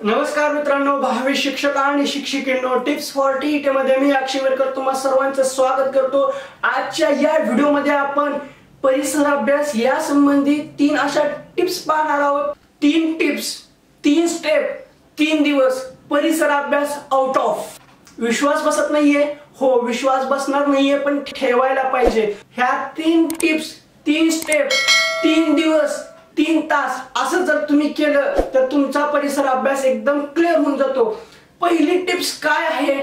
नमस्कार मित्रांनो, भावी शिक्षक आणि शिक्षिकेंनो, टिप्स फॉर टीईटी मध्ये मी अक्षय वेरकर तुम्हा सर्वांचं स्वागत करतो। आजच्या या व्हिडिओमध्ये आपण परिसर अभ्यास या संबंधी 3 अशा टिप्स पाहणार आहोत। 3 टिप्स, 3 स्टेप, 3 दिवस परिसर अभ्यास आउट ऑफ। विश्वास बसत नाहीये? हो, विश्वास बसणार नाहीये, पण ठेवायला पाहिजे। ह्या 3 टिप्स, 3 स्टेप, 3 दिवस, 3 तास असं जर तुम्ही केलं तर तुमचा परिसर अभ्यास एकदम क्लिअर होऊन जातो। पहिली टिप्स काय आहे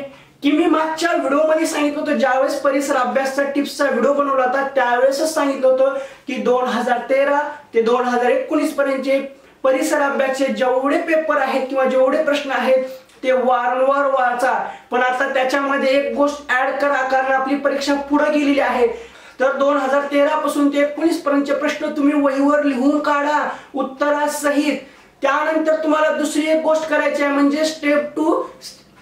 की मी मागच्या व्हिडिओमध्ये सांगितलं होतं, ज्यावेळेस परिसर अभ्यासचा टिप्सचा व्हिडिओ बनवला होता त्यावेळेसच सांगितलं होतं की 2013 ते 2019 पर्यंतचे परिसर अभ्यासचे जेवढे पेपर आहेत किंवा जेवढे प्रश्न आहेत ते वारंवार वाचा। पण आता त्याच्यामध्ये एक गोष्ट ऍड करा, कारण आपली परीक्षा पुढे गेलेली आहे। तर 2013 पासून ते 19 पर्यंतचे प्रश्न तुम्ही वहीवर लिहून काढा उत्तरासहित। त्यानंतर तुम्हाला दुसरी एक गोष्ट करायची आहे, म्हणजे स्टेप 2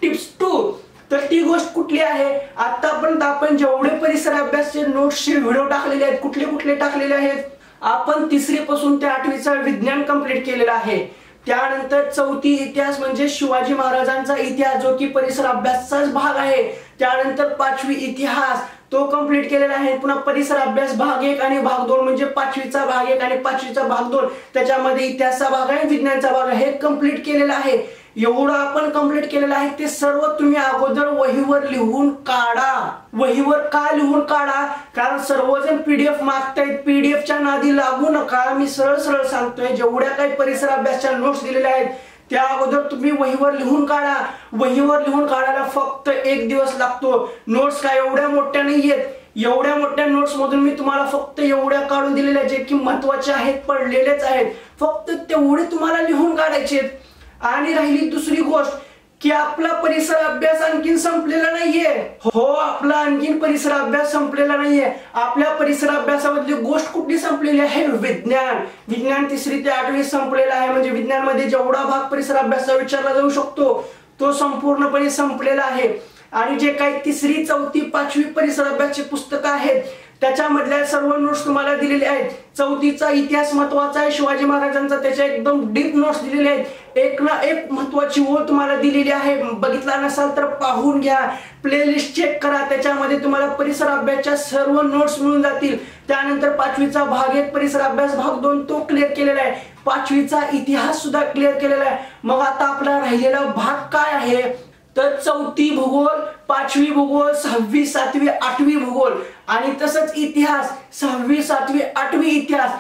टिप्स 2। तर ती गोष्ट कुठली आहे? आतापर्यंत आपण जेवढे परिसर अभ्यासचे नोट्सचे व्हिडिओ टाकलेले आहेत, कुठले कुठले टाकलेले आहेत? आपण 3री पासून ते 8वीचा विज्ञान कंप्लीट केलेला आहे। त्यानंतर 4थी इतिहास म्हणजे शिवाजी महाराजांचा इतिहास, जो की परिसर अभ्यासाचाच भाग आहे। त्यानंतर 5वी इतिहास तो कंप्लीट केलेला आहे। पुन्हा परिसर अभ्यास भाग 1 आणि भाग 2 म्हणजे 5वीचा भाग 1 आणि 5वीचा भाग 2, त्याच्यामध्ये इतिहासाचा भाग आहे, विज्ञानाचा भाग आहे, हे कंप्लीट केलेला आहे। एवढं आपण कंप्लीट केलेलं आहे। ते सर्व तुम्ही अगोदर वहीवर लिहून काढा। वहीवर का लिहून काढा? कारण सर्वजण पीडीएफ मागतायत, पीडीएफच्या नादी लागू नका। मी सरळ सरळ सांगतोय, जेवढ्या काही परिसर अभ्यासच्या नोट्स दिलेल्या आहेत त्या अगोदर तुम्ही वहीवर लिहून काढा। वहीवर लिहून काढायला फक्त 1 दिवस लागतो। नोट्स काय एवढ्या मोठ्या नाहीयेत, एवढ्या मोठ्या नोट्स मधून मी तुम्हाला फक्त एवढ्या काढून दिलेल्या जे की महत्त्वाचे आहेत, पडलेलेच आहेत, फक्त तेवढे तुम्हाला लिहून काढायचे। आणि राहिली दुसरी गोष्ट की आपला परिसर अभ्यास आणखीन संपलेला नाहीये। हो, आपला आणखीन परिसर अभ्यास संपलेला नाहीये। आपल्या परिसर अभ्यासामधली गोष्ट कुठली संपलेली आहे? विज्ञान। विज्ञान 3री ते 8वी संपलेला आहे, म्हणजे विज्ञानमध्ये जेवढा भाग परिसर अभ्यासाचा विचारला जाऊ शकतो तो संपूर्णपणे संपलेला आहे। आणि जे काही 3री, 4थी, 5वी परिसर अभ्यासची पुस्तकं आहेत त्याच्यामधल्या सर्व नोट्स तुम्हाला दिलेले आहेत। 4थीचा इतिहास महत्वाचा आहे शिवाजी महाराजांचा, त्याच्या एकदम डीप नोट्स दिलेले आहेत। एक ना एक महत्वाची ओळ तुम्हाला दिलेली आहे, बघितला नसाल तर पाहून घ्या, प्लेलिस्ट चेक करा, त्याच्यामध्ये तुम्हाला परिसर अभ्यासच्या सर्व नोट्स मिळून जातील। त्यानंतर 5वीचा भाग 1 परिसर अभ्यास भाग 2 तो क्लिअर केलेला आहे। 5वीचा इतिहास सुद्धा क्लिअर केलेला आहे। मग आता आपला राहिलेला भाग काय आहे? तर 4थी भूगोल, 5वी भूगोल, 6वी, 7वी, 8वी भूगोल आणि तसंच इतिहास 6वी, 7वी, 8वी इतिहास,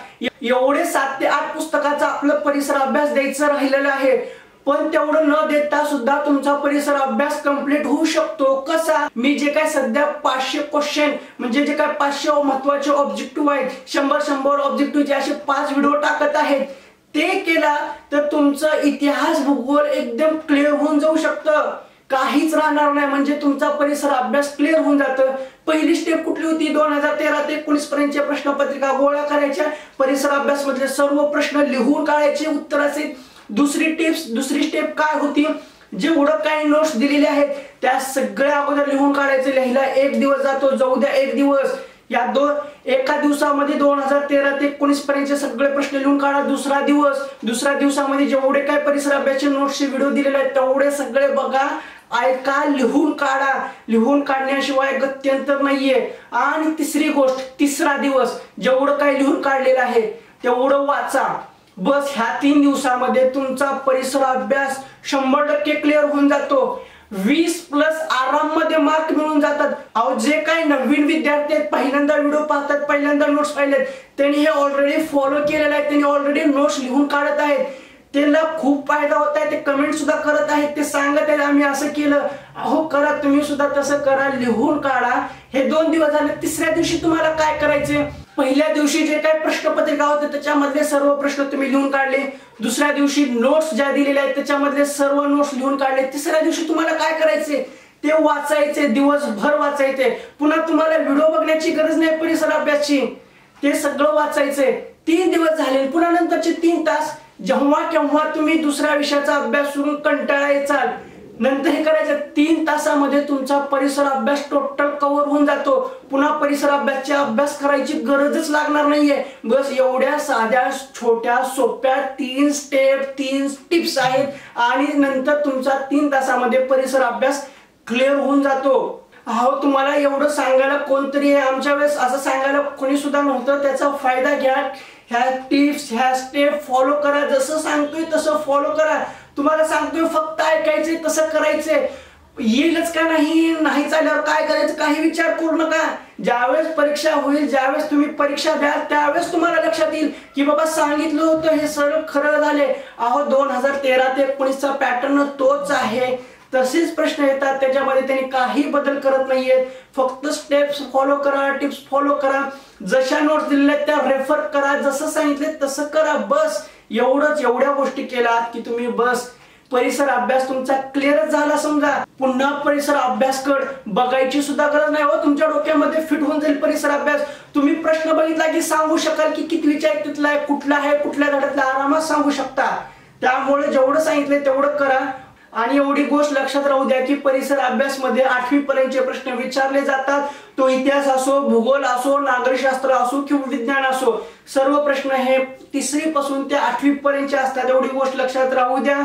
एवढे 7 ते 8 पुस्तकाचा आपलं परिसर अभ्यास द्यायचं राहिलेलं आहे। पण तेवढं न देता सुद्धा तुमचा परिसर अभ्यास कंप्लीट होऊ शकतो। कसा? मी जे काय सध्या 500 क्वेश्चन म्हणजे जे काय 500 महत्त्वाचे ऑब्जेक्टिव्ह आहेत, 100 ऑब्जेक्टिव्हचे असे 5 व्हिडिओ टाकत आहेत, ते केला तर तुमचं इतिहास भूगोल एकदम क्लिअर होऊन जाऊ शकतं, काहीच राहणार नाही, म्हणजे तुमचा परिसर अभ्यास क्लिअर होऊन जातं। पहिली स्टेप कुठली होती? 2013 ते 19 पर्यंतच्या प्रश्नपत्रिका गोळा करायच्या, परिसर अभ्यास मधले सर्व प्रश्न लिहून काढायचे उत्तरासहित। दुसरी स्टेप काय होती? जेवढं काही नोट्स दिलेले आहेत त्या सगळ्या अगोदर लिहून काढायचे। लिहायला 1 दिवस जातो, जाऊ द्या 1 दिवस। या एका दिवसामध्ये 2013 ते 19 पर्यंतचे सगळे प्रश्न लिहून काढा। दुसऱ्या दिवसामध्ये जेवढे काय परिसर अभ्यासचे नोट्सचे व्हिडिओ दिलेले आहेत तेवढे सगळे बघा, ऐका, लिहून काढा। लिहून काढण्याशिवाय गत्यंतर नाहीये। आणि तिसरी गोष्ट, 3रा दिवस जेवढं काही लिहून काढलेलं आहे तेवढं वाचा। बस ह्या 3 दिवसामध्ये तुमचा परिसर अभ्यास 100% क्लिअर होऊन जातो। 20+ आराममध्ये मार्क मिळून जातात। अहो, जे काही नवीन विद्यार्थी आहेत, पहिल्यांदा व्हिडिओ पाहतात, पहिल्यांदा नोट्स पाहिलेत, त्यांनी हे ऑलरेडी फॉलो केलेलं आहे, त्यांनी ऑलरेडी नोट्स लिहून काढत आहेत, त्यांना खूप फायदा होत आहे। ते कमेंट सुद्धा करत आहेत, ते सांगत आहेत आम्ही असं केलं। अहो करा, तुम्ही सुद्धा तसं करा, लिहून काढा। हे 2 दिवस झाले। 3ऱ्या दिवशी तुम्हाला काय करायचे? पहिल्या दिवशी जे काही प्रश्नपत्रिका होते त्याच्यामधले सर्व प्रश्न तुम्ही लिहून काढले। दुसऱ्या दिवशी नोट्स ज्या दिलेल्या आहेत त्याच्यामधले सर्व नोट्स लिहून काढले। 3ऱ्या दिवशी तुम्हाला काय करायचे? ते वाचायचे, दिवसभर वाचायचे। पुन्हा तुम्हाला व्हिडिओ बघण्याची गरज नाही परिसर अभ्यासची, ते सगळं वाचायचे। 3 दिवस झाले। पुन्हा नंतरचे 3 तास जेव्हा केव्हा तुम्ही दुसऱ्या विषयाचा अभ्यास करून कंटाळा येचाल नंतर हे करायचं 3 तासामध्ये तुमचा परिसर अभ्यास टोटल कव्हर होऊन जातो. पुन्हा परिसर अभ्यासचा अभ्यास करायची गरजच लागणार नाहीये. बस एवढ्या साध्या छोट्या सोप्या 3 स्टेप 3 टिप्स आहेत आणि नंतर तुमचा 3 तासामध्ये परिसर अभ्यास क्लिअर होऊन जातो. अहो तुम्हाला एवढं सांगायला कोणतरी आमच्या वेळेस असं सांगायला कोणी सुद्धा नव्हतं. त्याचा फायदा घ्या. ह्या टिप्स ह्या स्टेप फॉलो करा. जसं सांगतोय तसं फॉलो करा. तुम्हाला सांगतोय फक्त ऐकायचंय तसं करायचंय. येईलच का नाही चालल्यावर काय करायचं काही विचार करू नका. ज्यावेळेस परीक्षा होईल ज्यावेळेस तुम्ही परीक्षा द्याल त्यावेळेस तुम्हाला लक्षात येईल की बाबा सांगितलं होतं हे सगळं खरं झाले. अहो 2013 ते 19चा पॅटर्न तोच आहे. तसेच प्रश्न येतात. त्याच्यामध्ये त्यांनी काही बदल करत नाहीयेत. फक्त स्टेप्स फॉलो करा टिप्स फॉलो करा. जशा नोट्स दिलेल्या त्या रेफर करा. जसं सांगितले तसं करा. बस एवढंच. एवढ्या गोष्टी केलात की तुम्ही बस परिसर अभ्यास तुमचा क्लिअरच झाला समजा. पुन्हा परिसर अभ्यासकड बघायची सुद्धा गरज नाही. हो तुमच्या डोक्यामध्ये फिट होऊन जाईल परिसर अभ्यास. तुम्ही प्रश्न बघितला की सांगू शकाल की कितवीच्या कितला आहे कुठला आहे कुठल्या धड्यातला आरामात सांगू शकता. त्यामुळे जेवढं सांगितलंय तेवढं करा. आणि एवढी गोष्ट लक्षात राहू द्या की परिसर अभ्यास मध्ये 8वी पर्यंतचे प्रश्न विचारले जातात. तो इतिहास असो भूगोल असो नागरिकशास्त्र असो किंवा विज्ञान असो सर्व प्रश्न हे 3री पासून ते 8वी पर्यंतचे असतात. एवढी गोष्ट लक्षात राहू द्या.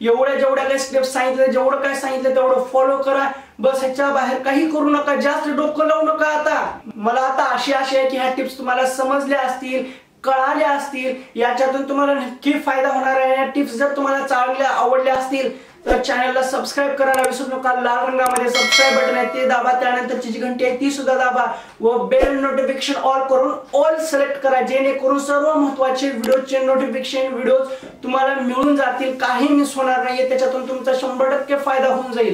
जेवढ्या काही स्टेप्स सांगितले जेवढं काय सांगितलं तेवढं फॉलो करा. बस ह्याच्या बाहेर काही करू नका. जास्त डोकं लावू नका. आता मला आता अशी आशा आहे की ह्या टिप्स तुम्हाला समजल्या असतील कळाल्या असतील. याच्यातून तुम्हाला नक्की फायदा होणार आहे. या टिप्स जर तुम्हाला चांगल्या आवडल्या असतील तर चॅनलला सबस्क्राईब करायला विसरू नका. लाल रंगामध्ये सबस्क्राईब बटन आहे ते दाबा. त्यानंतरची जी घंटी आहे ती सुद्धा दाबा व बेल नोटिफिकेशन ऑल करून ऑल सिलेक्ट करा. जेणेकरून सर्व महत्त्वाचे व्हिडिओचे नोटिफिकेशन व्हिडिओज तुम्हाला मिळून जातील. काही मिस होणार नाहीये. त्याच्यातून तुमचा 100% फायदा होऊन जाईल.